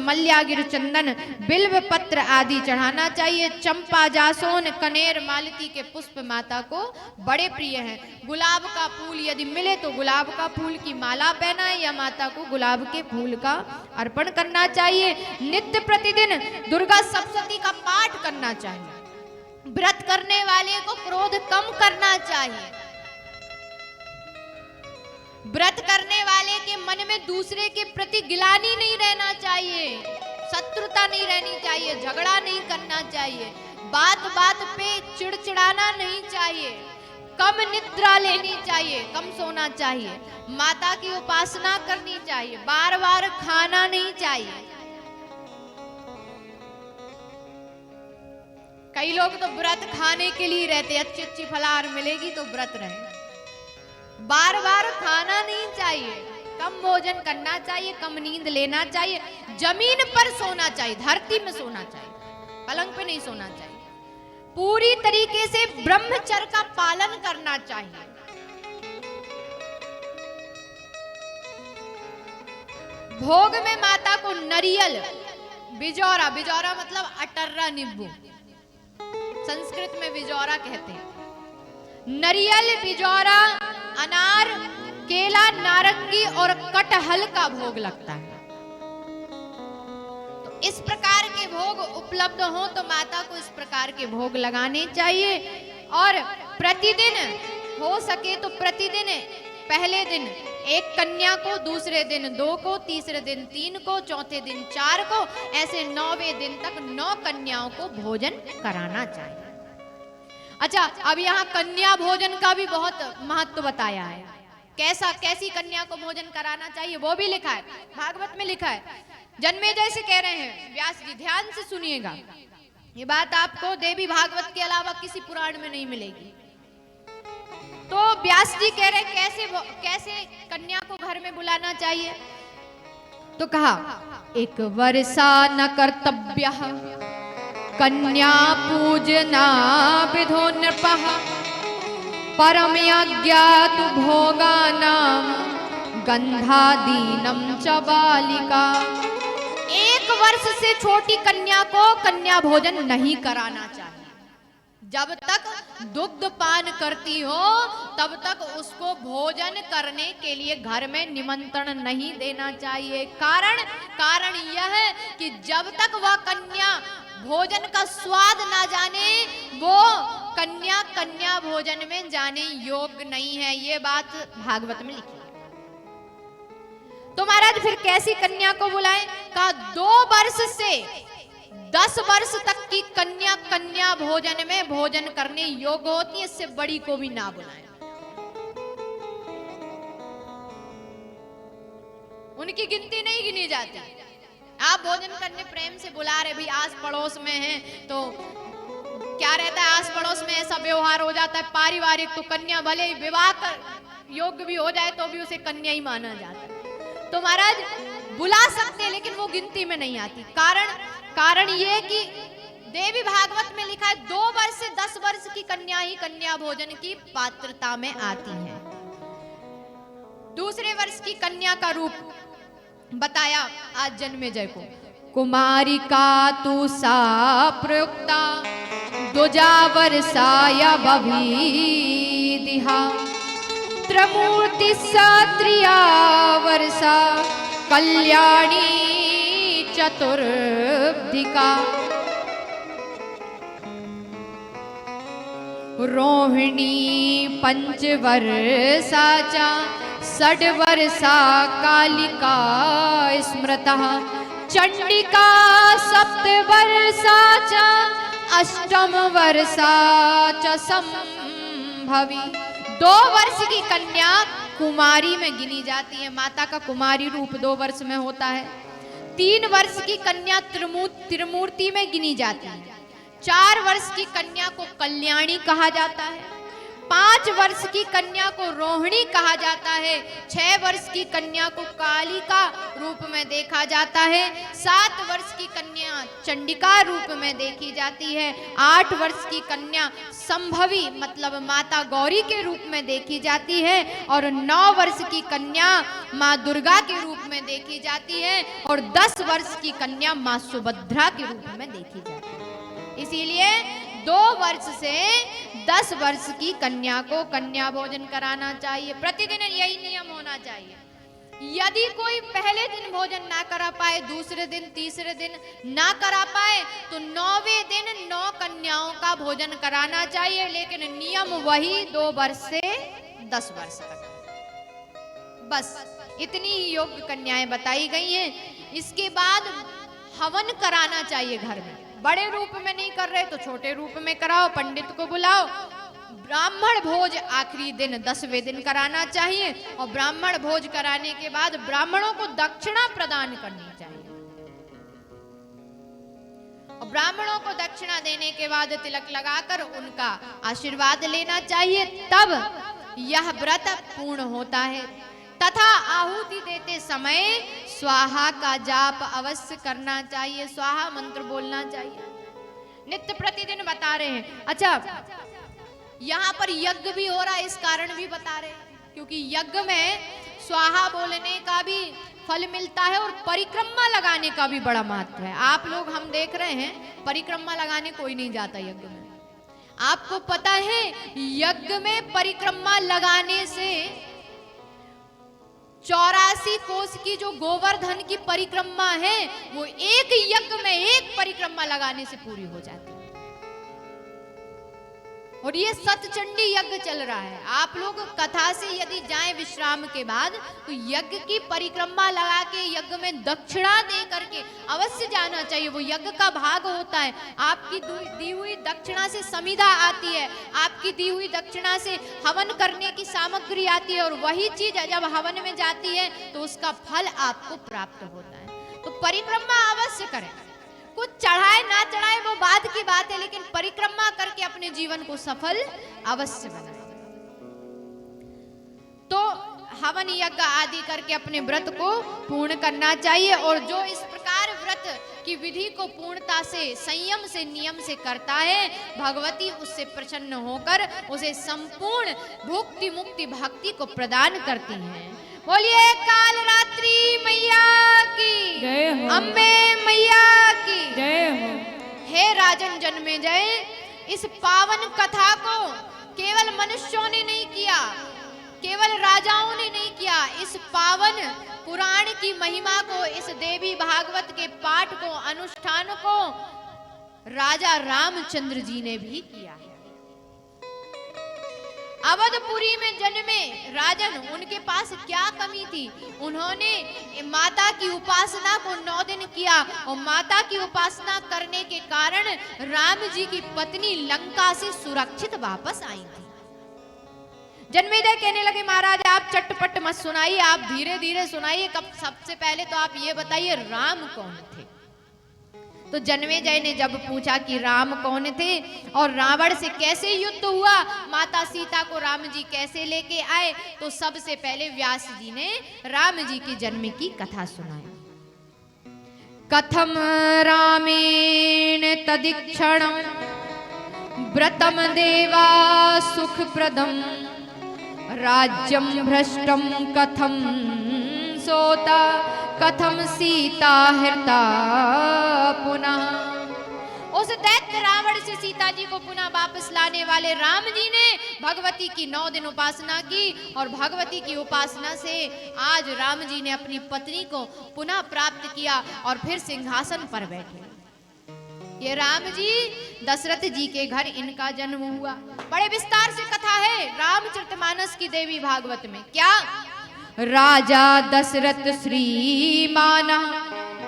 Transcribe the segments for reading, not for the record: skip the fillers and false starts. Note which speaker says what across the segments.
Speaker 1: मल्यागिर चंदन बिल्व पत्र आदि चढ़ाना चाहिए। चंपा जासोन कनेर मालती के पुष्प माता को बड़े प्रिय हैं। गुलाब का फूल यदि मिले तो गुलाब का फूल की माला पहनाए या माता को गुलाब के फूल का अर्पण करना चाहिए। नित्य प्रतिदिन दुर्गा सप्तशती का पाठ करना चाहिए। व्रत करने वाले को क्रोध कम करना चाहिए। व्रत करने वाले के मन में दूसरे के प्रति गिलानी नहीं रहना चाहिए, शत्रुता नहीं रहनी चाहिए, झगड़ा नहीं करना चाहिए, बात बात पे चिड़चिड़ाना नहीं चाहिए, कम निद्रा लेनी चाहिए, कम सोना चाहिए, माता की उपासना करनी चाहिए, बार बार खाना नहीं चाहिए। कई लोग तो व्रत खाने के लिए रहते, अच्छी अच्छी फलाहार मिलेगी तो व्रत रहे। बार बार खाना नहीं चाहिए, कम भोजन करना चाहिए, कम नींद लेना चाहिए, जमीन पर सोना चाहिए, धरती में सोना चाहिए, पलंग पे नहीं सोना चाहिए। पूरी तरीके से ब्रह्मचर्य का पालन करना चाहिए। भोग में माता को नरियल, बिजौरा, बिजौरा मतलब अटर्रा नींबू, संस्कृत में बिजौरा कहते हैं। नरियल, बिजौरा, अनार, केला, नारंगी और कटहल का भोग लगता है। तो इस प्रकार के भोग उपलब्ध हो तो माता को इस प्रकार के भोग लगाने चाहिए। और प्रतिदिन हो सके तो प्रतिदिन पहले दिन एक कन्या को, दूसरे दिन 2 को, तीसरे दिन 3 को, चौथे दिन 4 को, ऐसे 9वें दिन तक 9 कन्याओं को भोजन कराना चाहिए। अच्छा, अब यहाँ कन्या भोजन का भी बहुत महत्व बताया है। कैसी कन्या को भोजन कराना चाहिए वो भी लिखा है, भागवत में लिखा है। जन्मेजय से कह रहे हैं व्यास जी, ध्यान से सुनिएगा, ये बात आपको देवी भागवत के अलावा किसी पुराण में नहीं मिलेगी। तो व्यास जी कह रहे हैं कैसे कन्या को घर में बुलाना चाहिए। तो कहा, एक वर्षा न कर्तव्य कन्या पूजना विधो नृपः परम यज्ञात भोगानाम गंधादीनम च बालिका। 1 वर्ष से छोटी कन्या को कन्या भोजन नहीं कराना चाहिए। जब तक दुग्ध पान करती हो तब तक उसको भोजन करने के लिए घर में निमंत्रण नहीं देना चाहिए। कारण यह है कि जब तक वह कन्या भोजन का स्वाद ना जाने, वो कन्या भोजन में जाने योग्य नहीं है। ये बात भागवत में लिखी है। तो महाराज फिर कैसी कन्या को बुलाएं? कहा 2 वर्ष से 10 वर्ष तक की कन्या भोजन में भोजन करने योग्य होती है, इससे बड़ी को भी ना बुलाएं। उनकी गिनती नहीं गिनी जाती। आप भोजन करने प्रेम से बुला रहे, भाई आस पड़ोस में हैं, तो क्या रहता है, आस पड़ोस में ऐसा व्यवहार हो जाता है पारिवारिक, तो कन्या भले विवाह कर योग्य भी हो जाए तो भी उसे कन्या ही माना जाता है। तो महाराज बुला सकते हैं लेकिन वो गिनती में नहीं आती। कारण ये कि देवी भागवत में लिखा है 2 वर्ष से 10 वर्ष की कन्या ही कन्या भोजन की पात्रता में आती है। दूसरे वर्ष की कन्या का रूप बताया आज जन्मेजय को। कुमारी का तू सा प्रयुक्ता दुजा वर्षाया बभीदिहा त्रमूर्ति सात्रिया वर्षा कल्याणी चतुर्धिका रोहिणी पंचवर्षा च षड्वर्षा कालिका स्मृता चंडिका सप्तवर्षा च अष्टम वर्षा च संभवी। 2 वर्ष की कन्या कुमारी में गिनी जाती है। माता का कुमारी रूप 2 वर्ष में होता है। 3 वर्ष की कन्या त्रिमूर्ति में गिनी जाती है। 4 वर्ष की कन्या को कल्याणी कहा जाता है। 5 वर्ष की कन्या को रोहिणी कहा जाता है, 6 वर्ष की कन्या को कालिका रूप में देखा जाता है, 7 वर्ष की कन्या चंडिका रूप में देखी जाती है, 8 वर्ष की कन्या संभवी मतलब माता गौरी के रूप में देखी जाती है, और 9 वर्ष की कन्या माँ दुर्गा के रूप में देखी जाती है, और 10 वर्ष की कन्या माँ सुभद्रा के रूप में देखी जाती है। इसीलिए 2 वर्ष से 10 वर्ष की कन्या को कन्या भोजन कराना चाहिए। प्रतिदिन यही नियम होना चाहिए। यदि कोई पहले दिन भोजन ना करा पाए, दूसरे दिन तीसरे दिन ना करा पाए, तो 9वें दिन 9 कन्याओं का भोजन कराना चाहिए, लेकिन नियम वही 2 वर्ष से 10 वर्ष तक। बस इतनी ही योग्य कन्याएं बताई गई हैं। इसके बाद हवन कराना चाहिए घर में। बड़े रूप में नहीं कर रहे तो छोटे रूप में कराओ, पंडित को बुलाओ। ब्राह्मण भोज आखिरी दिन 10वें दिन कराना चाहिए, और ब्राह्मण भोज कराने के बाद ब्राह्मणों को दक्षिणा प्रदान करनी चाहिए, और ब्राह्मणों को दक्षिणा देने के बाद तिलक लगाकर उनका आशीर्वाद लेना चाहिए। तब यह व्रत पूर्ण होता है। तथा आहुति देते समय स्वाहा का जाप अवश्य करना चाहिए, स्वाहा मंत्र बोलना चाहिए। नित्य प्रतिदिन बता रहे हैं। अच्छा, यहाँ पर यज्ञ भी हो रहा है, इस कारण भी बता रहे हैं क्योंकि यज्ञ में स्वाहा बोलने का भी फल मिलता है, और परिक्रमा लगाने का भी बड़ा महत्व है। आप लोग हम देख रहे हैं परिक्रमा लगाने कोई नहीं जाता यज्ञ में। आपको पता है यज्ञ में परिक्रमा लगाने से 84 कोस की जो गोवर्धन की परिक्रमा है वो एक यज्ञ में एक परिक्रमा लगाने से पूरी हो जाती है। और ये सतचंडी यज्ञ चल रहा है। आप लोग कथा से यदि जाएं विश्राम के बाद तो यज्ञ की परिक्रमा लगा के यज्ञ में दक्षिणा दे करके अवश्य जाना चाहिए। वो यज्ञ का भाग होता है। आपकी दी हुई दक्षिणा से समिधा आती है, आपकी दी हुई दक्षिणा से हवन करने की सामग्री आती है, और वही चीज जब हवन में जाती है तो उसका फल आपको प्राप्त होता है। तो परिक्रमा अवश्य करें। कुछ चढ़ाए ना चढ़ाए वो बाद की बात है, लेकिन परिक्रमा करके अपने जीवन को सफल अवश्य बनाए। तो हवन यज्ञ आदि करके अपने व्रत को पूर्ण करना चाहिए। और जो इस प्रकार व्रत की विधि को पूर्णता से, संयम से, नियम से करता है, भगवती उससे प्रसन्न होकर उसे संपूर्ण भुक्ति मुक्ति भक्ति को प्रदान करती हैं। बोलिए काल रात्रि मैया की
Speaker 2: जय हो।
Speaker 1: अम्बे मैया की
Speaker 2: जय हो।
Speaker 1: हे राजन जन्मेजय, इस पावन कथा को केवल मनुष्यों ने नहीं किया, केवल राजाओं ने नहीं किया, इस पावन पुराण की महिमा को, इस देवी भागवत के पाठ को, अनुष्ठान को राजा रामचंद्र जी ने भी किया है। अवधपुरी में जन्मे राजन, उनके पास क्या कमी थी? उन्होंने माता की उपासना को 9 दिन किया, और माता की उपासना करने के कारण राम जी की पत्नी लंका से सुरक्षित वापस आई थी। जन्मेजय कहने लगे महाराज आप चटपट मत सुनाइए, आप धीरे धीरे सुनाइए। कब सबसे पहले तो आप ये बताइए राम कौन थे? तो जन्मेजय ने जब पूछा कि राम कौन थे और रावण से कैसे युद्ध हुआ, माता सीता को राम जी कैसे लेके आए, तो सबसे पहले व्यास जी ने राम जी के जन्म की कथा सुनाई। कथम रामेण तदीक्षणं व्रतम देवा सुखप्रदं राज्यं भ्रष्टं कथम सोता कथम सीता हृता पुनः। उस दैत्य रावण से सीता जी को पुनः वापस लाने वाले राम जी ने भगवती की 9 दिन उपासना की, और भगवती की उपासना से आज राम जी ने अपनी पत्नी को पुनः प्राप्त किया और फिर सिंहासन पर बैठे। ये राम जी दशरथ जी के घर इनका जन्म हुआ। बड़े विस्तार से कथा है रामचरितमानस की देवी भागवत में। क्या? राजा दशरथ श्रीमान,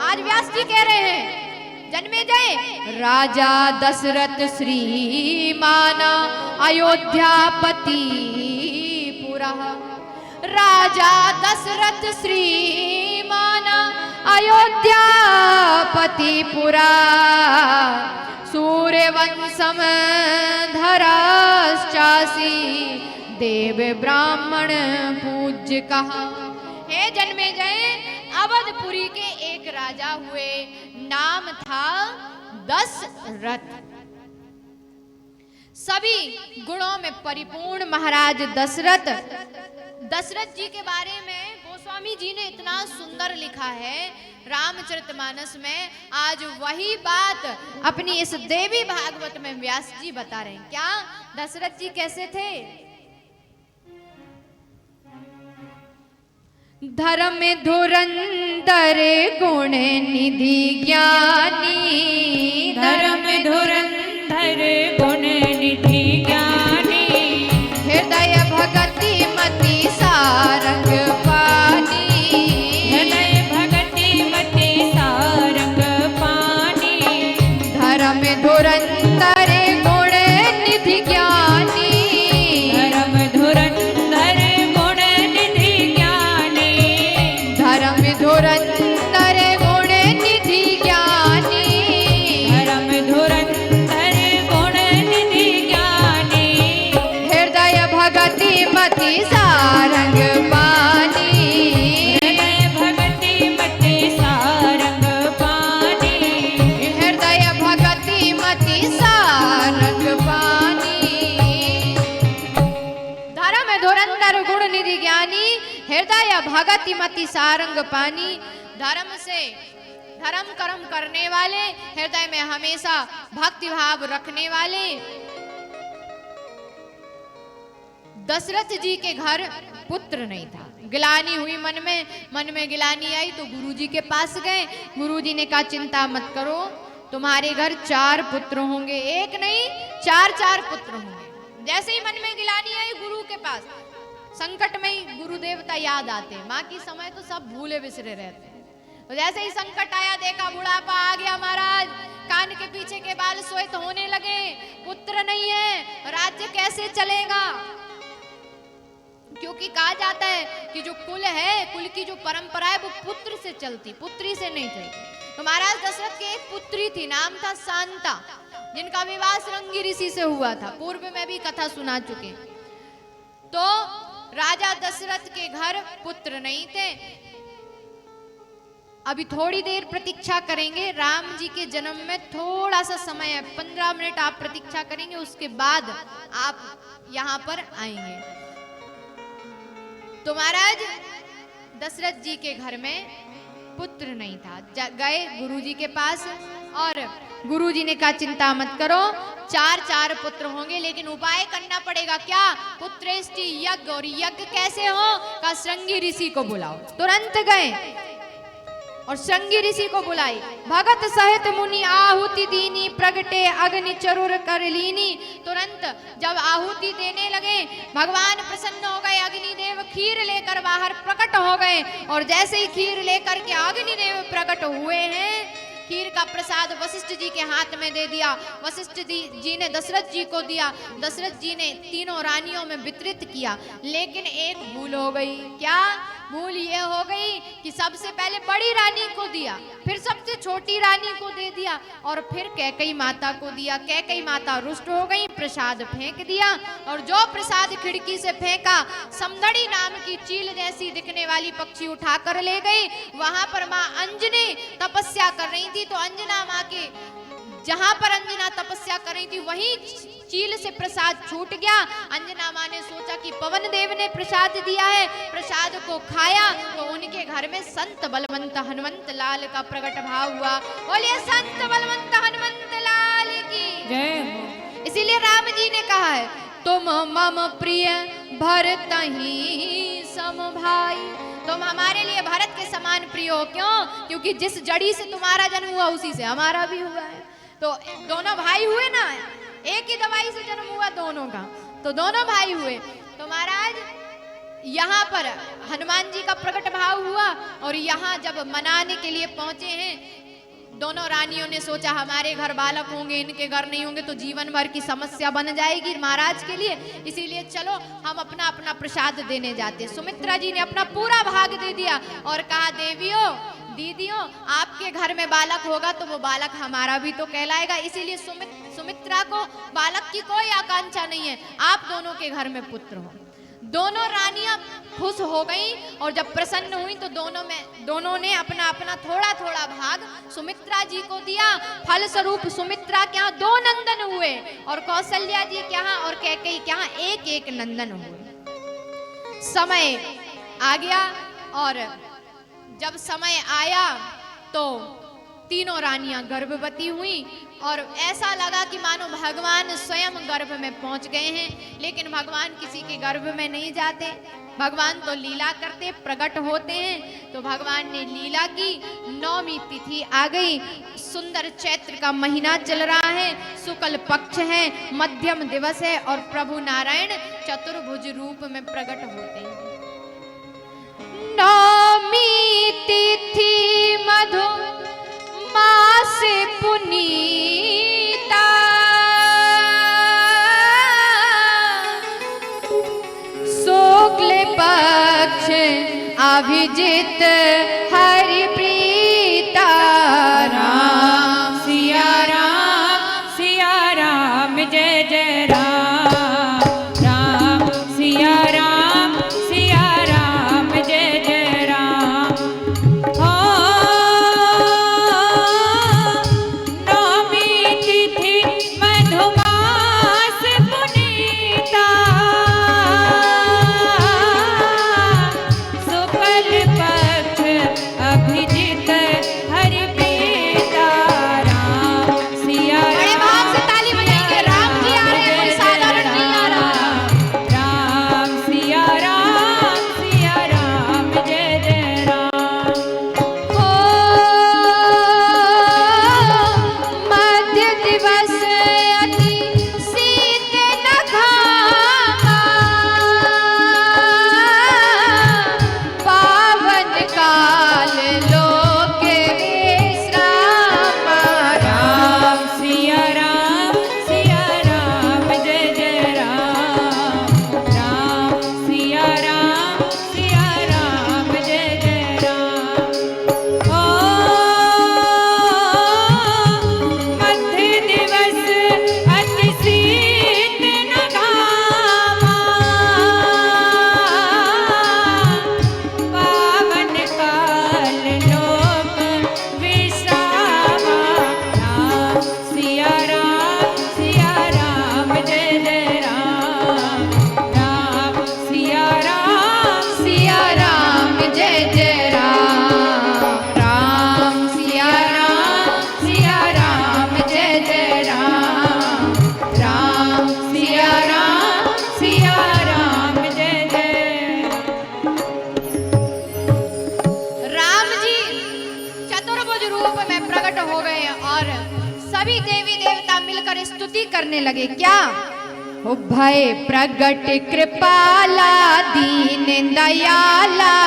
Speaker 1: आज व्यास जी कह रहे हैं जन्मेजय, राजा दशरथ श्रीमान अयोध्यापति पुरा। राजा दशरथ श्रीमान अयोध्यापति पुरा, सूर्यवंशम धराश्च पचासी देव ब्राह्मण पूज्य कहा। हे जन्मेजय, अवधपुरी के एक राजा हुए, नाम था दशरथ। सभी गुणों में परिपूर्ण महाराज दशरथ। दशरथ जी के बारे में गोस्वामी जी ने इतना सुंदर लिखा है रामचरितमानस में। आज वही बात अपनी इस देवी भागवत में व्यास जी बता रहे हैं। क्या दशरथ जी कैसे थे? धर्म धुरंधर गुण निधि ज्ञानी,
Speaker 2: धर्म धुरंधर गुण निधि ज्ञानी,
Speaker 1: हृदय भगति मति सारंग पानी,
Speaker 2: हृदय भगति मति सारंग पानी,
Speaker 1: धर्म धुरंधर गुण निधि ज्ञानी,
Speaker 2: धर्म धुरंधर गुण निधि ज्ञानी,
Speaker 1: धर्म धुरंधर गुण निधि ज्ञानी,
Speaker 2: धर्म धुरंधर गुण निधि ज्ञानी,
Speaker 1: हृदय भगति मति सारंग पानी,
Speaker 2: हृदय भगति मति सारंग पानी,
Speaker 1: हृदय भगति मति सारंग पानी। धर्म धुरंधर गुण निधि ज्ञानी, हृदय भगति मति सारंग पानी। धर्म से धर्म कर्म करने वाले, हृदय में हमेशा भक्ति भाव रखने वाले। दशरथ जी के घर पुत्र नहीं था। गिलानी हुई मन में गिलानी आई तो गुरुजी के पास गए। गुरुजी ने कहा चिंता मत करो, तुम्हारे घर 4 पुत्र होंगे, एक नहीं 4 पुत्र होंगे। जैसे ही मन में गिलानी आई गुरु के पास, संकट में ही गुरु देवता याद आते हैं। माँ की समय तो सब भूले बिसरे रहते हैं। तो जैसे ही संकट आया, देखा बुढ़ापा आ गया महाराज, कान के पीछे के बाल श्वेत होने लगे, पुत्र नहीं है, राज्य कैसे चलेगा? क्योंकि कहा जाता है कि जो कुल है, कुल की जो परंपरा है वो पुत्र से चलती, पुत्री से नहीं चलती। तो महाराज दशरथ की एक पुत्री थी, नाम था शांता, जिनका विवाह श्रृंगी ऋषि से हुआ था। पूर्व में भी कथा सुना चुके। तो राजा दशरथ के घर पुत्र नहीं थे। अभी थोड़ी देर प्रतीक्षा करेंगे, राम जी के जन्म में थोड़ा सा समय है, 15 मिनट आप प्रतीक्षा करेंगे, उसके बाद आप यहाँ पर आएंगे। तो महाराज दशरथ जी के घर में पुत्र नहीं था। गए गुरुजी के पास और गुरुजी ने कहा चिंता मत करो, 4 पुत्र होंगे, लेकिन उपाय करना पड़ेगा। क्या? पुत्रेष्टि यज्ञ। और यज्ञ कैसे हो? का श्रृंगी ऋषि को बुलाओ। तुरंत गए और श्रृंगी ऋषि को बुलाई। भगत सहित मुनि आहुति दीनी, प्रगटे अग्नि चरुर कर लीनी। तुरंत जब आहुति देने लगे, भगवान प्रसन्न हो गए। अग्निदेव खीर लेकर बाहर प्रकट हो गए और जैसे ही खीर लेकर के अग्निदेव प्रकट हुए हैं, खीर का प्रसाद वशिष्ठ जी के हाथ में दे दिया। वशिष्ठ जी ने दशरथ जी को दिया। दशरथ जी ने तीनों रानियों में वितरित किया। लेकिन एक भूल हो गई। क्या भूल? ये हो गई कि सबसे पहले बड़ी रानी को दिया, फिर सबसे छोटी रानी को दे दिया और फिर कैकेयी माता को दिया। कैकेयी माता रुष्ट हो गई, प्रसाद फेंक दिया और जो प्रसाद खिड़की से फेंका, समदड़ी नाम की चील जैसी दिखने वाली पक्षी उठाकर ले गई। वहां पर माँ अंजनी तपस्या कर रही थी। तो अंजना माँ के जहां पर अंजना तपस्या कर रही थी वहीं चील से प्रसाद छूट गया। अंजना माँ ने सोचा कि पवन देव ने प्रसाद दिया है, प्रसाद को खाया तो उनके घर में संत बलवंत हनुमंत लाल का प्रकट भाव हुआ। बोलिए संत बलवंत हनुमंत लाल की
Speaker 2: जय।
Speaker 1: इसीलिए राम जी ने कहा है तुम मम प्रिय भरत ही सम भाई। तुम हमारे लिए भरत के समान प्रिय हो। क्यों? क्योंकि जिस जड़ी से तुम्हारा जन्म हुआ उसी से हमारा भी हुआ है। तो दोनों भाई हुए ना, एक ही दवाई से जन्म हुआ दोनों का, तो दोनों भाई हुए। तो महाराज यहाँ पर हनुमान जी का प्रकट भाव हुआ और यहाँ जब मनाने के लिए पहुंचे हैं, दोनों रानियों ने सोचा हमारे घर बालक होंगे, इनके घर नहीं होंगे तो जीवन भर की समस्या बन जाएगी महाराज के लिए। इसीलिए चलो हम अपना अपना प्रसाद देने जाते। सुमित्रा जी ने अपना पूरा भाग दे दिया और कहा देवियों दीदियों आपके घर में बालक होगा तो वो बालक हमारा भी तो कहलाएगा, इसीलिए सुमित्रा को बालक की कोई आकांक्षा नहीं है, आप दोनों के घर में पुत्र हो। दोनों रानियां खुश हो गई और जब प्रसन्न हुई तो दोनों ने अपना अपना थोड़ा थोड़ा भाग सुमित्रा जी को दिया। फल स्वरूप सुमित्रा के यहाँ 2 नंदन हुए और कौशल्या जी के यहाँ और कैकेयी के यहाँ 1-1 नंदन हुए। समय आ गया और जब समय आया तो तीनों रानियां गर्भवती हुई और ऐसा लगा कि मानो भगवान स्वयं गर्भ में पहुंच गए हैं, लेकिन भगवान किसी के गर्भ में नहीं जाते, भगवान तो लीला करते, प्रकट होते हैं। तो भगवान ने लीला की। 9वीं तिथि आ गई, सुंदर चैत्र का महीना चल रहा है, शुक्ल पक्ष है, मध्यम दिवस है और प्रभु नारायण चतुर्भुज रूप में प्रकट होते हैं। 9वीं तिथि मधु मास पुनीता, शुक्ल पक्ष अभिजित हरि प्रीता।
Speaker 2: राम सिया राम जय जय राम, राम सिया राम जय जय राम। हो 9वीं तिथि मधुमास पुनीता, शुक्ल पक्ष अभिजित हरि प्रीता। राम सिया
Speaker 1: बड़े भाव से ताली बजाएंगे, राम जी आ रहे हैं, कोई साधारण नहीं आ रहा।
Speaker 2: राम सिया राम जय जय राम।
Speaker 1: हो मध्य दिवस अति शीत न घामा, पावन काल लोक विश्रामा।
Speaker 2: राम सिया राम जय जय राम, राम सिया राम जय जय राम। हो मध्य दिवस अति शीत न घामा, पावन काल लोक विश्रामा। राम सिया राम जय जय राम, राम सिया
Speaker 1: राम जय जय राम, राम सिया राम जय जय राम, राम सिया
Speaker 2: राम जय जय।
Speaker 1: राम जी चतुर्भुज रूप में प्रकट हो गए और सभी देवी देवता मिलकर स्तुति करने लगे। क्या हो भय प्रगट कृपाला दीन दयाला,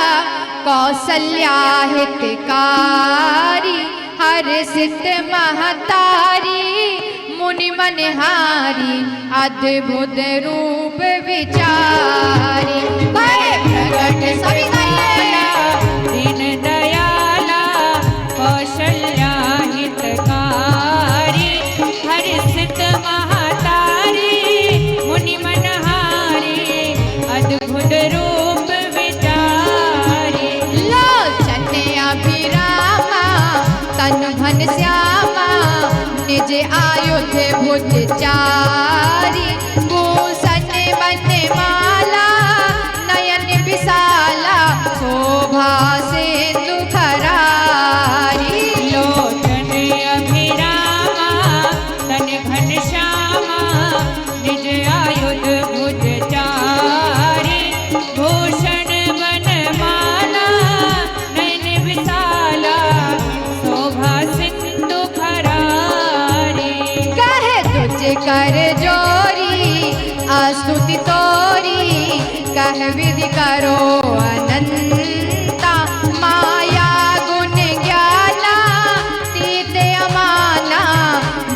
Speaker 1: कौशल्या हितकारी, हर्षित महतारी, मुनि मनहारी, अद्भुत रूप विचारी। भय प्रगट सभी गाइए।
Speaker 2: दीन दयाला, कौशल्या हितकारी, हर्षित महतारी, मुनि मनहारी, अद्भुत रूप विचारी।
Speaker 1: लोचन अभिरामा, तन घन श्यामा, निज आयुध भुज चारी, भूषण बनमाला, नयन विशाला, शोभा सिंधु खरारी।
Speaker 2: लोचन अभिरामा, तन घन श्यामा, निज आयुध भुज चारी, भूषण बनमाला, नयन विशाला, शोभा सिंधु खरारी।
Speaker 1: कहे तुझ कर जोरी स्तुति तोरी, कह विधि करो अनंता, माया गुण ज्ञाना, तीत अमाना,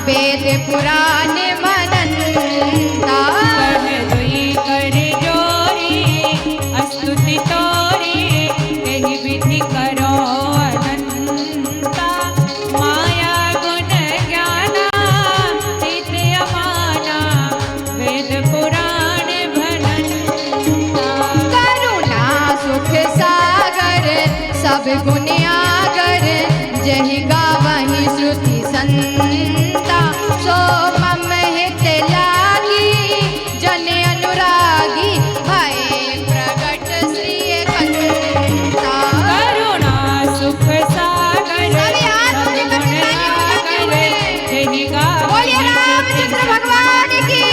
Speaker 1: वेद पुराण मनंता।
Speaker 2: कह दुई कर जोरी स्तुति तोरी, कही विधि करो अनंता,
Speaker 1: गुण आगर जहि गावहि श्रुति संता सो मम हित लागी जन अनुरागी भय प्रगट श्री कंता।
Speaker 2: करुणा सुख सागर
Speaker 1: सभी हाथ
Speaker 2: सब
Speaker 1: ऊंचे
Speaker 2: गुण
Speaker 1: करके तालियां बजाते
Speaker 2: आगर
Speaker 1: हुए
Speaker 2: जहि गावहि
Speaker 1: बोलिए रामचंद्र भगवान की।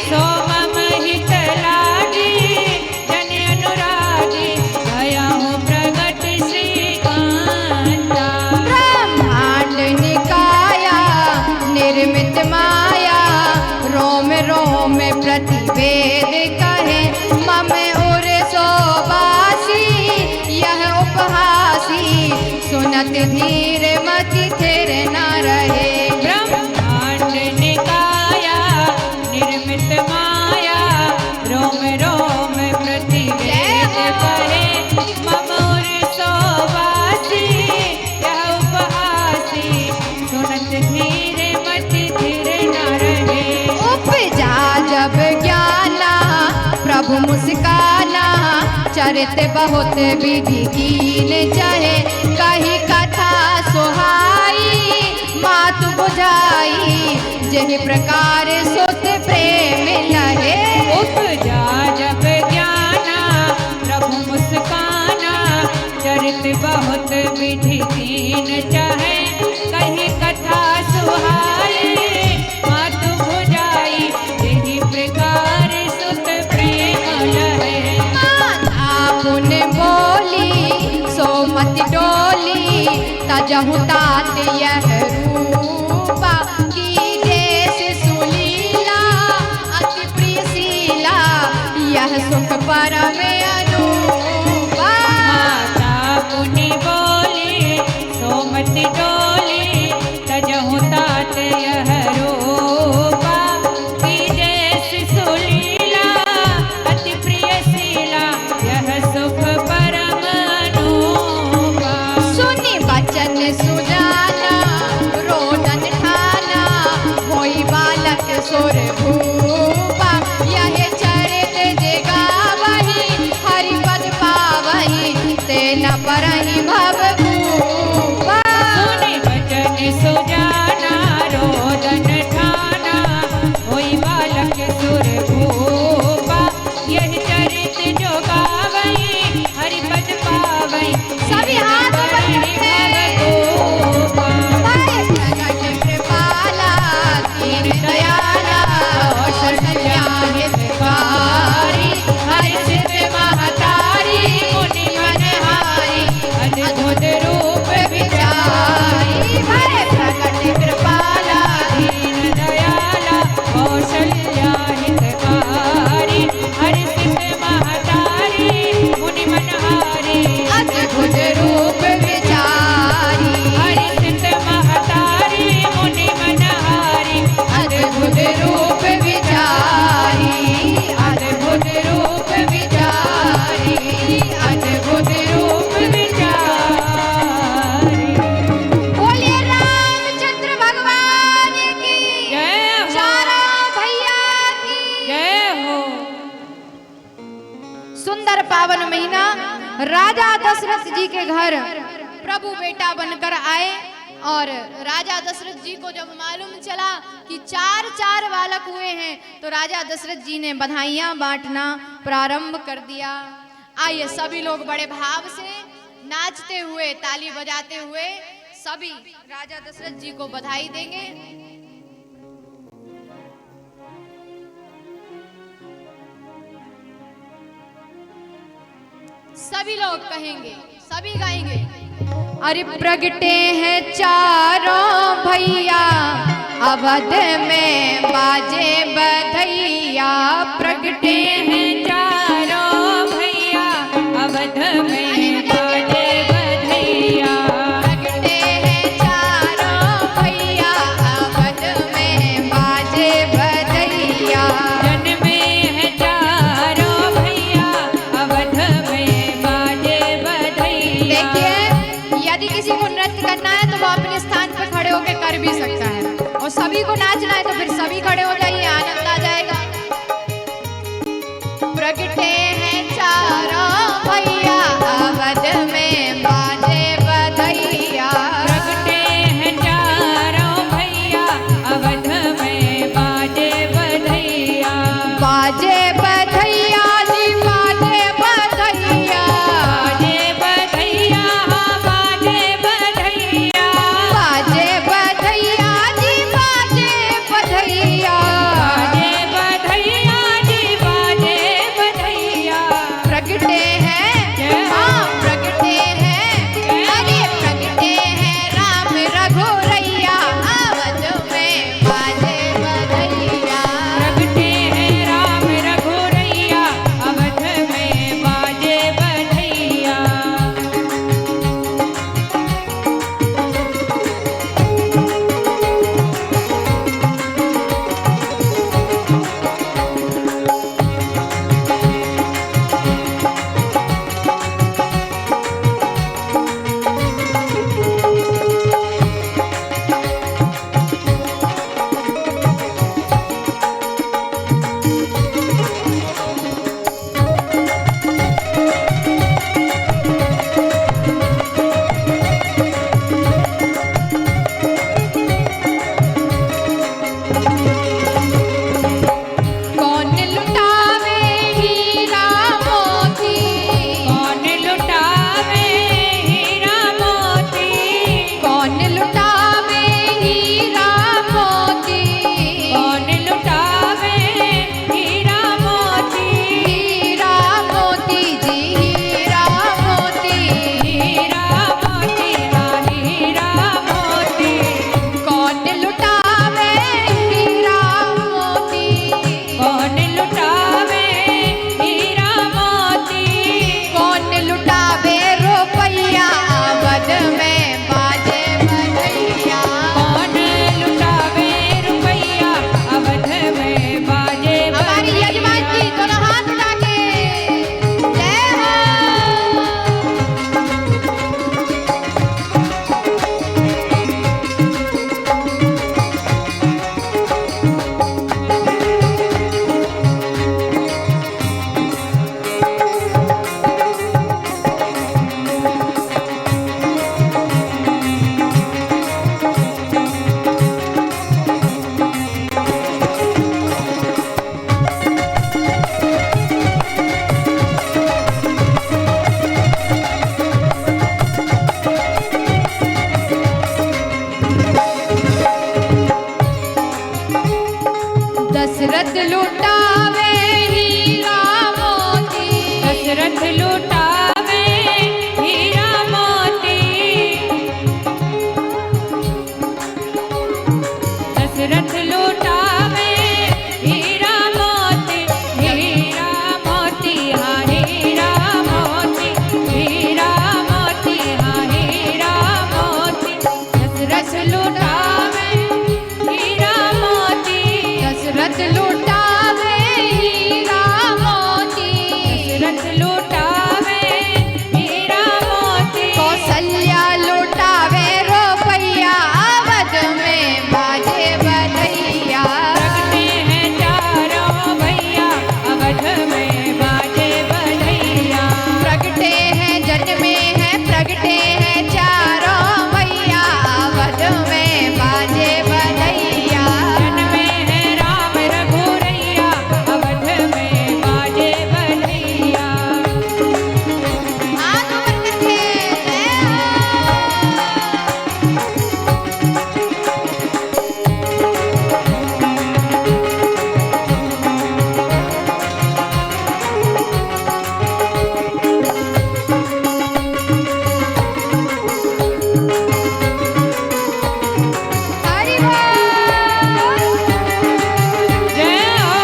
Speaker 2: सो मम हित लागी जन अनुरागी भयहु प्रगट श्री कांता।
Speaker 1: ब्रह्मांड निकाया निर्मित माया रोम रोम प्रतिवेद कहे मम उर सोबासी यह उपहासी सुनत धीर मति थिर न रहे।
Speaker 2: ब्रह्मांड निकाया निर्मित माया रोम रोम प्रतिवेद कहे ममोर सोवासी यह उपहासी सुनत धीर मति धीर न रहे।
Speaker 1: उपजा जब ज्ञाना प्रभु मुस्काना चरित बहुत विधि कीन चाहे कही कथा सुहाई मातु बुझाई जहि प्रकार सुत प्रेम लहे।
Speaker 2: उपजा जब ज्ञाना प्रभु मुस्काना चरित बहुत विधि कीन चाहे कही कथा सुहाई मातु भुजाई यही प्रकार सुत प्रेम लहे।
Speaker 1: माता पुन बोली सोमति डोली तजहु तात यह रूपा की जैसे सुलीला अति प्रिय शीला यह सुख परम अनुपा।
Speaker 2: माता पुनि बोली सोमति डोली तजहु तात यह रूपा की जैसी सुलीला अति प्रिय शीला यह सुख परम अनुपा।
Speaker 1: सुनि बचन सुजाना रोदन ठाना होई बालक सुर भूपा यह चरित जगावहि हरि पद पावहि तेन परहि भव भूपा।
Speaker 2: सुनि बचन सुजाना रोदन ठाना होई बालक सुर भूपा यह चरित जो गावई हरि पद पावई
Speaker 1: सभी हाथ ऊपर करके प्रगट कृपाला दीन दयाला कौशल्या हितकारी हरि सिद्ध महतारी मुनि मनहारी अद्भुत रूप विचारी। भय प्रगट कृपाला
Speaker 2: दीन दयाला कौशल्या हितकारी हरि सिद्ध महतारी मुनि मनहारी
Speaker 1: अद्भुत रूप विचारी।
Speaker 2: हरि सिद्ध महतारी मुनि मनहारी
Speaker 1: अद्भुत रूप विचारी। अद्भुत रूप विचारी। अद्भुत रूप
Speaker 2: विचारी।
Speaker 1: बोलिए रामचंद्र भगवान की
Speaker 2: जय हो
Speaker 1: चारों भैया की
Speaker 2: जय हो।
Speaker 1: सुंदर पावन महीना राजा दशरथ जी के घर प्रभु बेटा बनकर आए और राजा दशरथ जी को जब मालूम चला कि चार चार बालक हुए हैं तो राजा दशरथ जी ने बधाइयां बांटना प्रारंभ कर दिया। आइए सभी लोग बड़े भाव से नाचते हुए ताली बजाते हुए सभी राजा दशरथ जी को बधाई देंगे। सभी लोग कहेंगे, सभी गाएंगे। अरे प्रगटे हैं चारों भैया अवध में बाजे बधैया। प्रगटे हैं
Speaker 2: चारों भैया अवध में बाजे बधैया।
Speaker 1: प्रगटे हैं चारों भैया अवध में बाजे बधैया।
Speaker 2: जन्मे हैं चारों भैया अवध में बाजे बधैया।
Speaker 1: देखिए यदि किसी को नृत्य करना है तो वो अपने स्थान पर खड़े होकर कर भी सकता है और सभी को नाचना है तो फिर सभी खड़े हो जाइए, आनंद आ जाएगा। प्रगटे हैं चारों भैया अवध में बाजे दशरथ लुटावे हीरा मोती,
Speaker 2: दशरथ लुटावे हीरा मोती, दशरथ लुटावे हीरा मोती, हीरा मोती हाँ हीरा मोती, हीरा मोती हाँ हीरा मोती, दशरथ लुटावे हीरा मोती,
Speaker 1: दशरथ लुटावे हीरा मोती,
Speaker 2: दशरथ लुटावे हीरा मोती,
Speaker 1: कौशल्या लुटावे रुपया, अवध में बाजे बधैया,
Speaker 2: प्रगटे हैं चारों भैया, अवध में बाजे बधैया,
Speaker 1: प्रगटे हैं जन्मे हैं प्रगटे हैं चारों भैया, अवध में बाजे बधैया,
Speaker 2: जन्मे हैं राम रघुरैया, अवध में बाजे बधैया।
Speaker 1: हाथ ऊपर करके जय हो। हरि बोल।
Speaker 2: जय हो।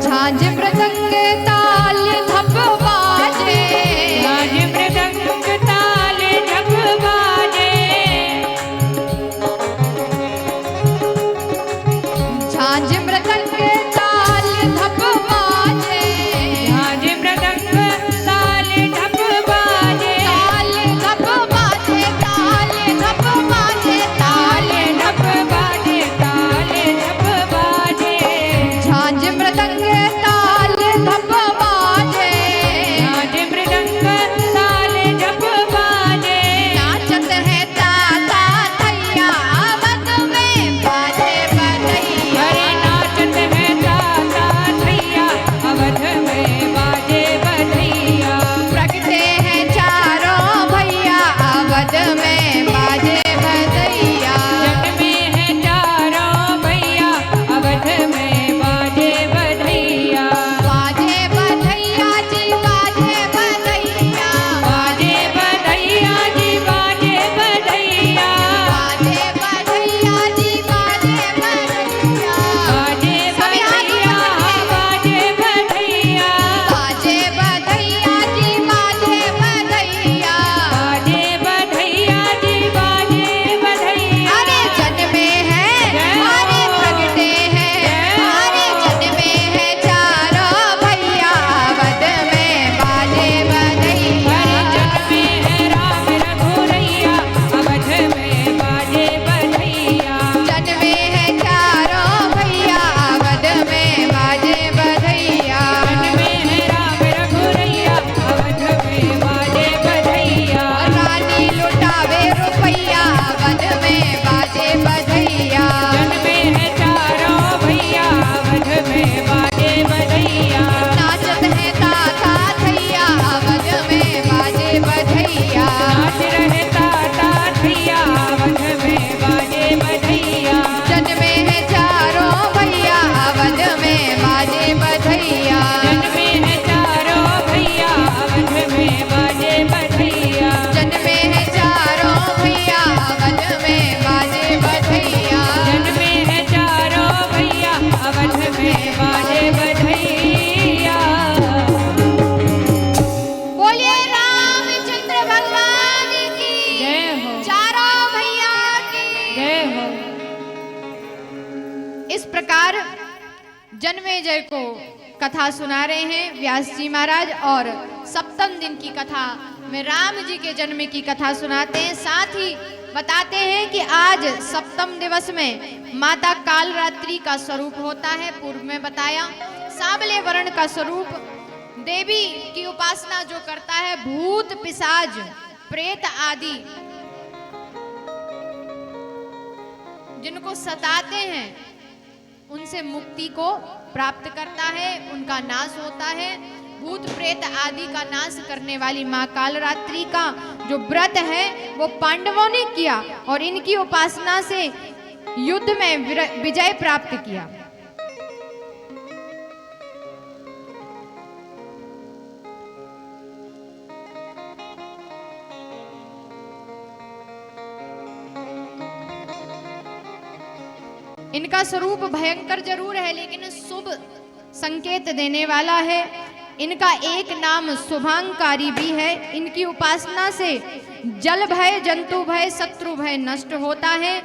Speaker 1: झांझ मृदंग ताल धप बाजे,
Speaker 2: बाज मृदंग ताल जप बाजे,
Speaker 1: झांझ मृदंग ताल धप बाजे,
Speaker 2: बाज मृदंग ताल जप बाजे,
Speaker 1: ताल धप बाजे, ताल धप बाजे, ताल
Speaker 2: जप बाजे, ताल जप बाजे,
Speaker 1: झांझ मृदंग ताल धप बाजे,
Speaker 2: बाज मृदंग ताल जप बाजे,
Speaker 1: नाचत है ताता थैया, अवध में बाजे बधैया,
Speaker 2: हरे नाचत है ताता थैया, अवध में बाजे बधैया,
Speaker 1: प्रगटे हैं चारों भैया, अवध में बाजे बधैया,
Speaker 2: जन्मे हैं चारों भैया, अवध में बाजे बधैया,
Speaker 1: बाजे बधैया जी बाजे बधैया,
Speaker 2: बाजे बधैया जी बाजे बधैया,
Speaker 1: बाजे बधैया जी बाजे बधैया,
Speaker 2: बाजे
Speaker 1: सभी हाथ
Speaker 2: बधैया
Speaker 1: ऊपर
Speaker 2: बाजे बधैया,
Speaker 1: बाजे बधैया जी बाजे बधैया,
Speaker 2: बाजे बधैया जी बाजे बधैया,
Speaker 1: अरे जन्मे हैं अरे प्रगटे हैं, अरे जन्मे हैं चारों भैया, अवध में बाजे बधैया,
Speaker 2: हरे जन्मे हैं राम रघुरैया, अवध में बाजे बधैया,
Speaker 1: जन्मे हैं चारों भैया, अवध में बाजे बधैया,
Speaker 2: जन्मे हैं राम रघुरैया, अवध में बाजे बधैया,
Speaker 1: रानी लुटावे रुपया, अवध में बाजे बधैया,
Speaker 2: जन्मे हैं चारों भैया, अवध में बाजे बधैया,
Speaker 1: नाचत है ताता थैया, अवध में बाजे बधैया,
Speaker 2: नाच रहे ताता थैया, अवध में बाजे बधैया,
Speaker 1: जन्मे हैं चारों भैया, अवध में बाजे बधैया,
Speaker 2: जन्मे हैं चारों भैया, अवध में बाजे बधैया,
Speaker 1: जन्मे हैं चारों भैया, अवध में बाजे बधैया,
Speaker 2: जन्मे हैं चारों भैया, अवध में बाजे बधैया।
Speaker 1: बोलिए रामचंद्र भगवान की
Speaker 2: जय हो,
Speaker 1: चारों भैया की।
Speaker 2: जय हो।
Speaker 1: इस प्रकार जन्मेजय को कथा सुना रहे हैं व्यास जी महाराज, और सप्तम दिन की कथा में राम जी के जन्म की कथा सुनाते हैं। साथ ही बताते हैं कि आज सप्तम दिवस में माता कालरात्रि का स्वरूप होता है। पूर्व में बताया सांवले वर्ण का स्वरूप, देवी की उपासना जो करता है भूत पिशाच प्रेत आदि जिनको सताते हैं उनसे मुक्ति को प्राप्त करता है, उनका नाश होता है। भूत प्रेत आदि का नाश करने वाली मां कालरात्रि का जो व्रत है वो पांडवों ने किया और इनकी उपासना से युद्ध में विजय प्राप्त किया। इनका स्वरूप भयंकर जरूर है लेकिन शुभ संकेत देने वाला है। इनका एक नाम शुभांकारी भी है। इनकी उपासना से जल भय, जंतु भय, शत्रु भय नष्ट होता है।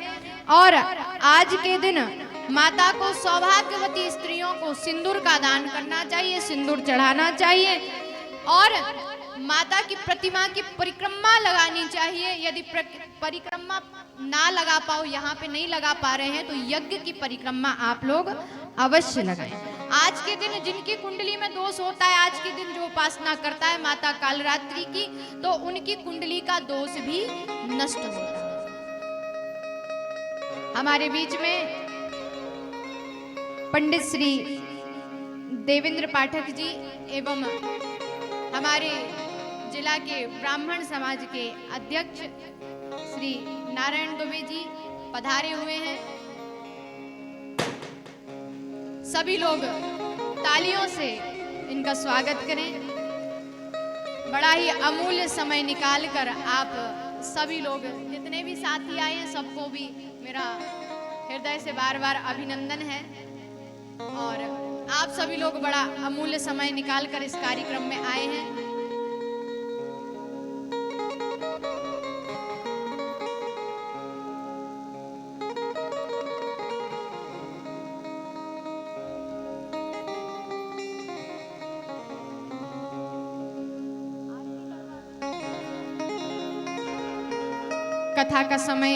Speaker 1: और आज के दिन माता को, सौभाग्यवती स्त्रियों को सिंदूर का दान करना चाहिए, सिंदूर चढ़ाना चाहिए और माता की प्रतिमा की परिक्रमा लगानी चाहिए। यदि परिक्रमा ना लगा पाओ, यहाँ पे नहीं लगा पा रहे हैं, तो यज्ञ की परिक्रमा आप लोग अवश्य लगाएं। आज के दिन जिनकी कुंडली में दोष होता है, आज के दिन जो उपासना करता है माता कालरात्रि की, तो उनकी कुंडली का दोष भी नष्ट होता है। हमारे बीच में पंडित श्री देवेंद्र पाठक जी एवं हमारे जिला के ब्राह्मण समाज के अध्यक्ष श्री नारायण दुबे जी पधारे हुए हैं। सभी लोग तालियों से इनका स्वागत करें। बड़ा ही अमूल्य समय निकालकर आप सभी लोग, जितने भी साथी आए हैं, सबको भी मेरा हृदय से बार बार अभिनंदन है। और आप सभी लोग बड़ा अमूल्य समय निकालकर इस कार्यक्रम में आए हैं। कथा का समय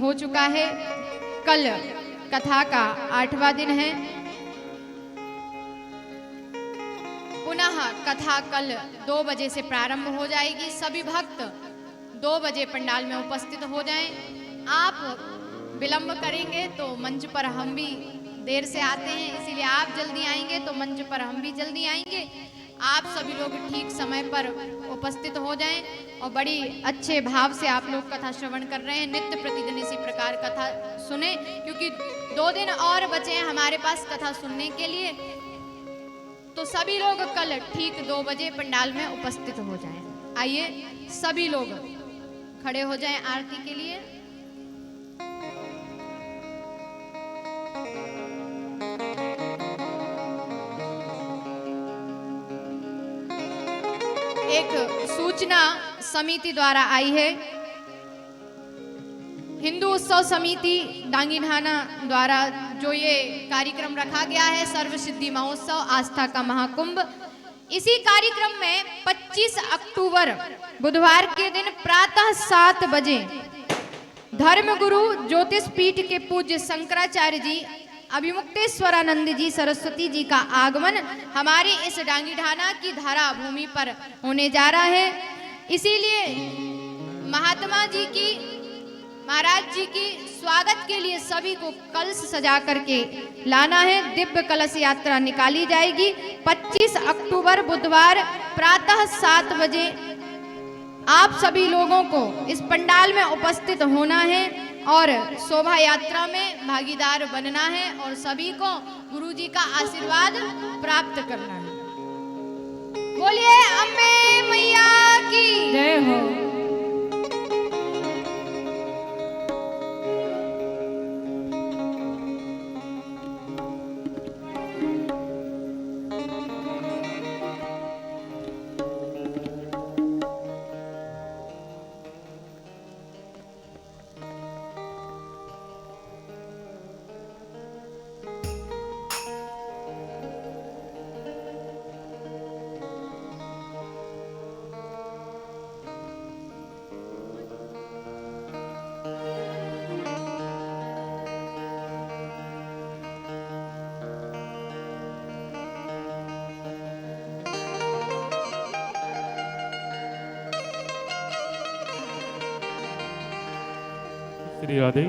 Speaker 1: हो चुका है। कल कथा का 8वां दिन है। पुनः कथा कल 2 बजे से प्रारंभ हो जाएगी। सभी भक्त 2 बजे पंडाल में उपस्थित हो जाएं। आप विलंब करेंगे तो मंच पर हम भी देर से आते हैं, इसीलिए आप जल्दी आएंगे तो मंच पर हम भी जल्दी आएंगे। आप सभी लोग ठीक समय पर उपस्थित हो जाएं और बड़ी अच्छे भाव से आप लोग कथा श्रवण कर रहे हैं। नित्य प्रतिदिन इसी प्रकार कथा सुने, क्योंकि 2 दिन और बचे हैं हमारे पास कथा सुनने के लिए। तो सभी लोग कल ठीक 2 बजे पंडाल में उपस्थित हो जाएं। आइए सभी लोग खड़े हो जाएं आरती के लिए। एक सूचना समिति द्वारा आई है। हिंदू उत्सव समिति डांगीनाना द्वारा जो ये कार्यक्रम रखा गया है, सर्व सिद्धि महोत्सव आस्था का महाकुंभ, इसी कार्यक्रम में 25 अक्टूबर बुधवार के दिन प्रातः 7 बजे धर्मगुरु ज्योतिष पीठ के पूज्य शंकराचार्य जी अभिमुक्तेश्वरानंद जी सरस्वती जी का आगमन हमारे इस डांगीनाना की धरा भूमि पर होने जा रहा है। इसीलिए महात्मा जी की, महाराज जी की स्वागत के लिए सभी को कलश सजा करके लाना है। दिव्य कलश यात्रा निकाली जाएगी 25 अक्टूबर बुधवार प्रातः 7 बजे। आप सभी लोगों को इस पंडाल में उपस्थित होना है और शोभा यात्रा में भागीदार बनना है और सभी को गुरु जी का आशीर्वाद प्राप्त करना है। बोलिए अम्बे मैया की
Speaker 2: जय हो।
Speaker 3: श्री राधे।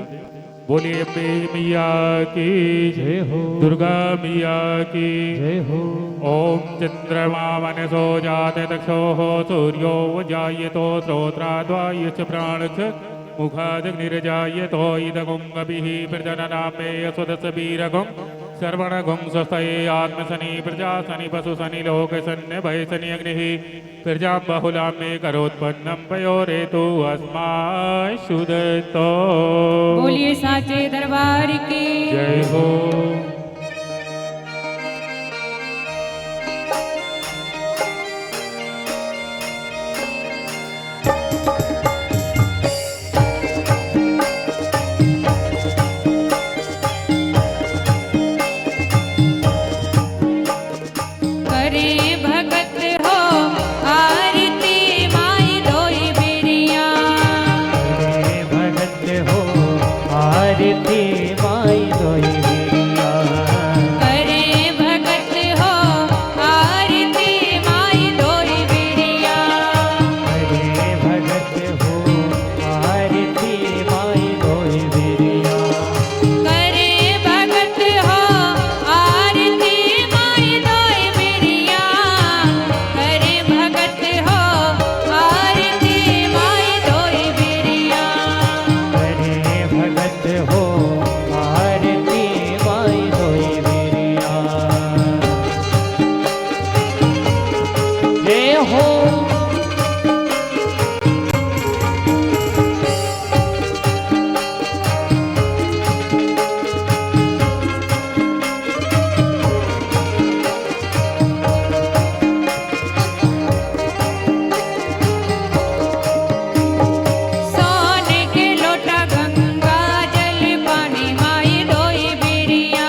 Speaker 3: बोलिए अम्बे मैया की
Speaker 4: जय हो,
Speaker 3: दुर्गा मैया की
Speaker 4: जय हो।
Speaker 3: ओम चंद्रमा मनसो जाते दक्षो सूर्यो जायतो श्रोत्राद्वायच प्राणच मुखादग्निर्जायतो इदगुं अभिः प्रजननामे सुदसवीरगुं सर्वणगुं स्वस्तये आत्मसनि प्रजासनि पशुसनि लोकसन्य भयसनि अग्निः प्रजा बहुलां मे करोत्पन्नं पयोरेतु अस्माय सुदत्तो।
Speaker 2: बोलिए साचे दरबार की
Speaker 3: जय हो।
Speaker 2: करे भगत हो आरती माई दोई बिरिया
Speaker 4: करे भगत हो आरती माई दोई बिरिया।
Speaker 2: करे भगत हो आरती माई दोई बिरिया
Speaker 4: करे भगत हो आरती माई दोई बिरिया।
Speaker 2: करे भगत हो आरती माई दोई बिरिया करे भगत हो आरती माई दोई बिरिया
Speaker 4: करे भगत हो आरती माई दोई बिरिया। जय हो।
Speaker 2: सोने के लोटा गंगा जल पानी माई दोई बिरिया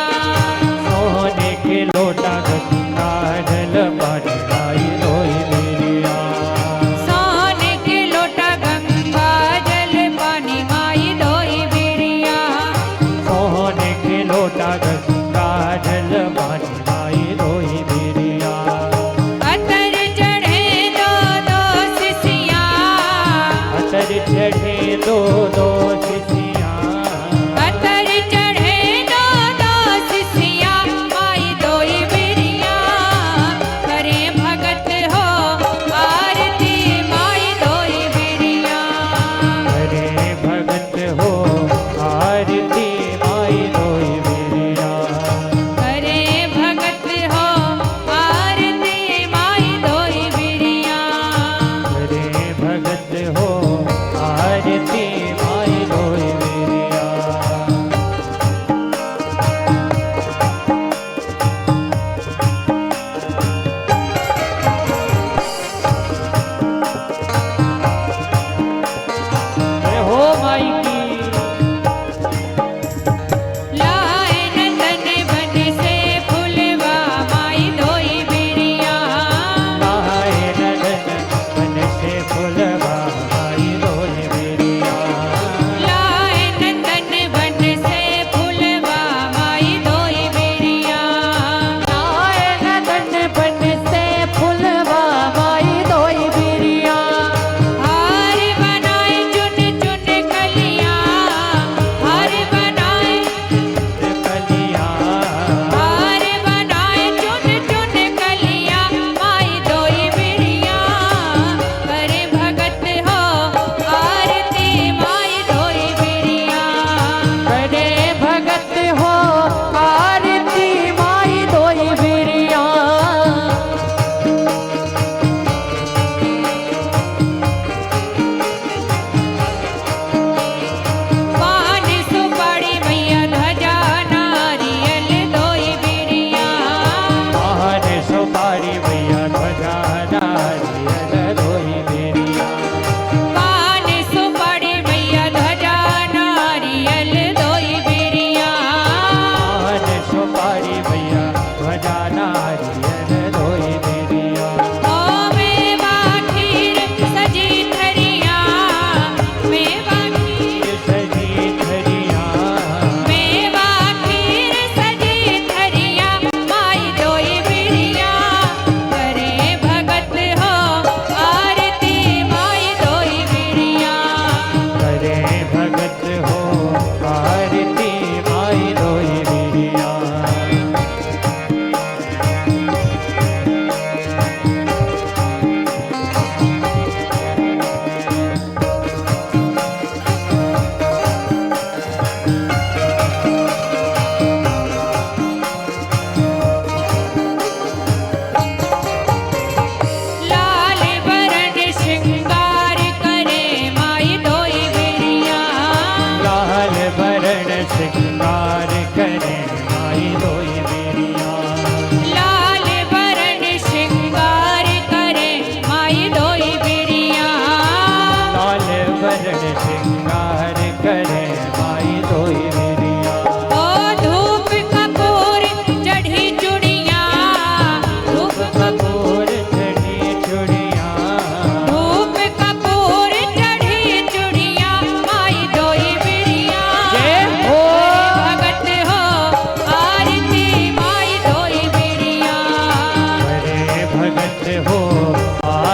Speaker 4: सोने के लोटा गंगा जल पानी माई दोई बिरिया।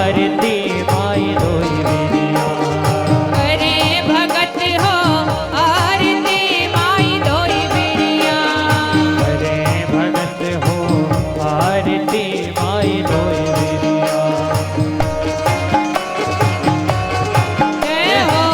Speaker 4: आरती माई धोई बिरिया
Speaker 2: करे भगत हो आरती माई धोई बिरिया
Speaker 4: करे भगत हो आरती माई धोई बिरिया
Speaker 2: जय हो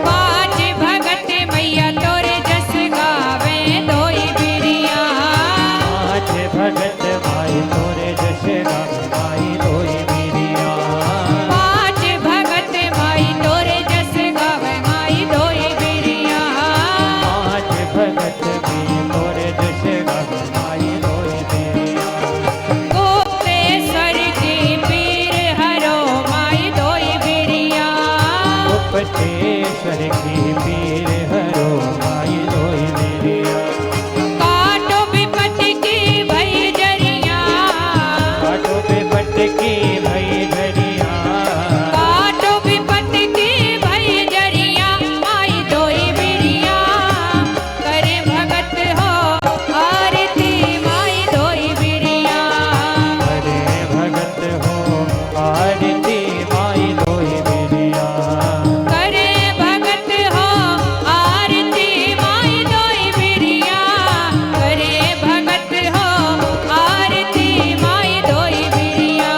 Speaker 2: पाँच भगत मैया तोरे जस गावे धोई बिरिया
Speaker 4: पाँच भगत माई तोरे जश गावे माई धोई बिरिया
Speaker 2: पाँच भगत माई तोरे जस गावे माई धोई बिरिया
Speaker 4: पाँच भगत भी तोरे जश गावे माई धोई बिरिया
Speaker 2: गुप्तेश्वर की पीर हरो माई धोई बिरिया
Speaker 4: गुप्तेश्वर की पीर हरो माई धोई बिरिया
Speaker 2: काटो विपत्ति की भई जरिया
Speaker 4: काटो पे पट की भई धरिया
Speaker 2: काटो विपत्ति की भई जरिया माई धोई बिरिया करे भगत हो आरती माई धोई बिरिया
Speaker 4: अरे भगत हो आरती माई धोई बिरिया
Speaker 2: करे भगत हो आरती माई धोई बिरिया करे भगत हो आरती माई धोई बिरिया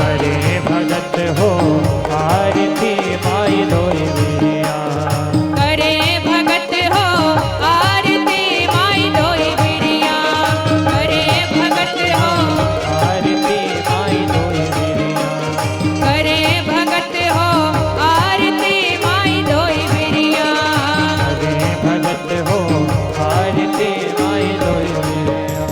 Speaker 4: अरे भगत हो आरती माई धोई बिरिया
Speaker 2: करे भगत हो आरती माई धोई बिरिया करे भगत हो
Speaker 4: आरती माई धोई बिरिया
Speaker 2: करे भगत हो आरती माई धोई बिरिया
Speaker 4: अरे भगत हो आरती माई धोई बिरिया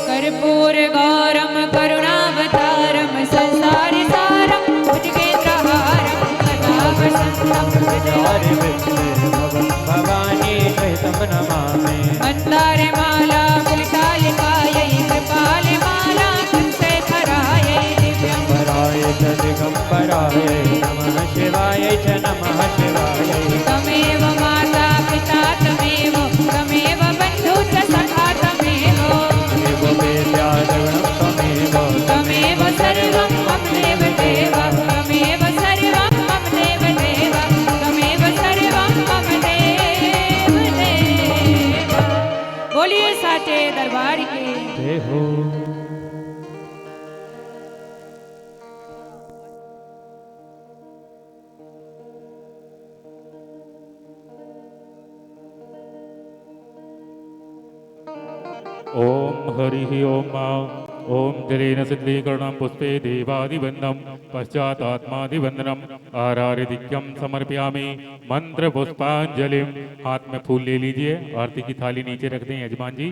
Speaker 2: कर्पूर गौरम करुणावतारम संसार सारम भुजगेन्द्रहारम सदा वसंतम
Speaker 4: हृदयार विष्णु भवं भवानी सहितं नमामि
Speaker 2: मंदार माला पुलितालिकायै कृपाल माला कुंसेखरायै दिव्यं
Speaker 4: पराय च दिगम्बराय नमः शिवाय च नमः शिवाय
Speaker 2: तमेव माता पिता तमेव तमेव बन्धु च सखा तमेव
Speaker 4: देव वेद्यादगणं त्वमेव
Speaker 2: तमेव सर्वं मम देव देव तमेव सर्वं मम देव देव तमेव सर्वं मम देव देव बोलिए साचे दरबार के
Speaker 4: जय हो
Speaker 3: ओम हरि ओम ओम जलेन सिद्धीकरणं पुष्पे देवादिवंदनं पश्चातात्मादिवंदनम् आरार्यदिक्यं समर्पयामि मंत्र पुष्पांजलिं। हाथ में फूल ले लीजिए, आरती की थाली नीचे रख दें यजमान जी।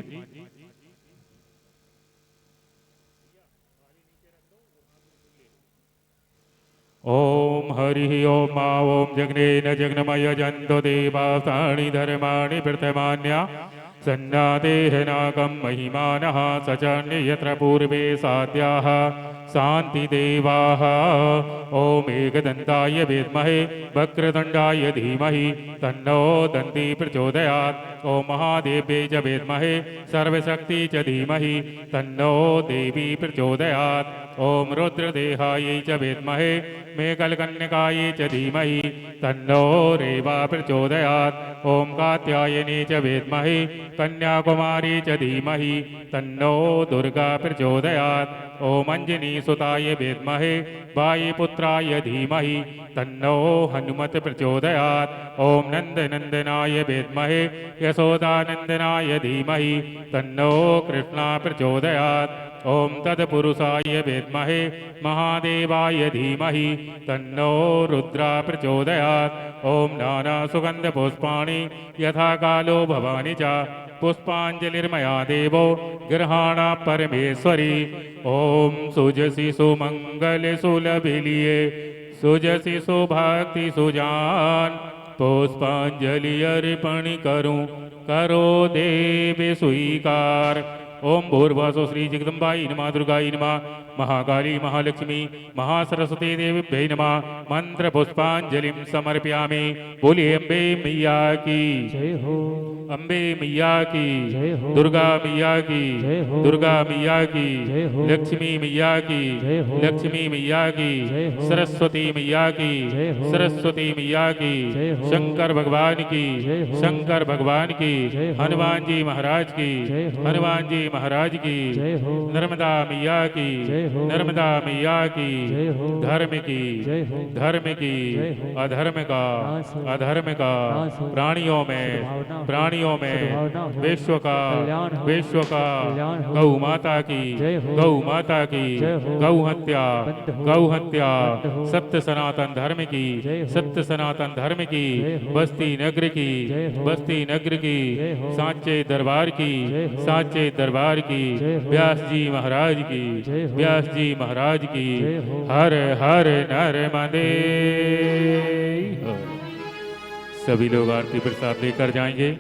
Speaker 3: ओम हरि ओम ओम जग्नेन जग्नमय जंतो देवासानि धर्माणि प्रथमान्या सन्नादेहनाकं महिमानः सचन्य यत्र पूर्वे साध्याः शान्तिदेवाः। ॐ एकदन्ताय विद्महे वक्रतुण्डाय धीमहि तन्नो दन्ती प्रचोदयात्। ॐ महादेव्यै च विद्महे सर्वशक्ति च धीमहि तन्नो देवी प्रचोदयात्। ॐ रुद्रदेहायै च विद्महे मेघलकन्यकायै च धीमहि तन्नो रेवा प्रचोदयात्। ॐ कात्यायनी च विद्महे कन्याकुमारी च धीमहि तन्नो दुर्गा प्रचोदयात्। ॐ अञ्जनीसुताय विद्महे वायुपुत्राय धीमहि तन्नो हनुमत प्रचोदयात्। ॐ नन्दनन्दनाय विद्महे यशोदानन्दनाय धीमहि तन्नो कृष्णा प्रचोदयात्। ॐ तत्पुरुषाय विद्महे महादेवाय धीमहि तन्नो रुद्रा प्रचोदयात्। ॐ नानासुगन्धपुष्पाणि यथा कालो भवानि च पुष्पांजलिर्मया देवो गृहाण परमेश्वरी। ओम सुजसि सुमंगल सुलभिलिये सुजसि सुभक्ति सुजान पुष्पांजलि अर्पण करूं करो देव स्वीकार। ओम भूर्भुवस्सुः श्री जगदम्बायै नमः दुर्गायै नमः महाकाली महालक्ष्मी महासरस्वती देवीभ्यै नमः। मंत्र पुष्पांजलिं समर्पयामि। बोलिए अम्बे मैया की
Speaker 4: जय हो,
Speaker 3: अम्बे मैया की
Speaker 4: जय हो,
Speaker 3: दुर्गा मैया की
Speaker 4: जय हो,
Speaker 3: दुर्गा मैया की
Speaker 4: जय हो,
Speaker 3: लक्ष्मी मैया की
Speaker 4: जय हो,
Speaker 3: लक्ष्मी मैया की
Speaker 4: जय हो,
Speaker 3: सरस्वती मैया की
Speaker 4: जय हो,
Speaker 3: सरस्वती मैया की
Speaker 4: जय हो,
Speaker 3: शंकर भगवान की
Speaker 4: जय हो,
Speaker 3: शंकर भगवान की
Speaker 4: जय हो,
Speaker 3: हनुमान जी महाराज की
Speaker 4: जय हो,
Speaker 3: हनुमान जी महाराज की
Speaker 4: जय हो,
Speaker 3: नर्मदा मैया की
Speaker 4: जय हो,
Speaker 3: नर्मदा मैया की
Speaker 4: जय हो,
Speaker 3: धर्म की
Speaker 4: जय हो,
Speaker 3: धर्म की
Speaker 4: जय हो,
Speaker 3: अधर्म का
Speaker 4: नाश हो,
Speaker 3: अधर्म का
Speaker 4: नाश हो,
Speaker 3: प्राणियों में
Speaker 4: सद्भावना हो,
Speaker 3: प्राणियों में
Speaker 4: सद्भावना हो,
Speaker 3: विश्व का
Speaker 4: कल्याण हो,
Speaker 3: विश्व का
Speaker 4: कल्याण हो,
Speaker 3: गौ माता की
Speaker 4: जय हो,
Speaker 3: गौ माता की
Speaker 4: जय हो,
Speaker 3: गौ हत्या
Speaker 4: बंद हो,
Speaker 3: गौ हत्या
Speaker 4: बंद हो,
Speaker 3: सत्य सनातन धर्म की
Speaker 4: जय हो,
Speaker 3: सत्य सनातन धर्म की
Speaker 4: जय हो,
Speaker 3: बस्ती नगर की
Speaker 4: जय हो,
Speaker 3: बस्ती नगर की
Speaker 4: जय हो,
Speaker 3: सांचे दरबार की
Speaker 4: जय हो,
Speaker 3: सांचे दरबार की
Speaker 4: जय हो,
Speaker 3: व्यास जी महाराज की
Speaker 4: जय हो,
Speaker 3: व्यास जी महाराज की
Speaker 4: जय हो,
Speaker 3: हर हर नर्मदे। सभी लोग आरती प्रसाद लेकर जाएंगे।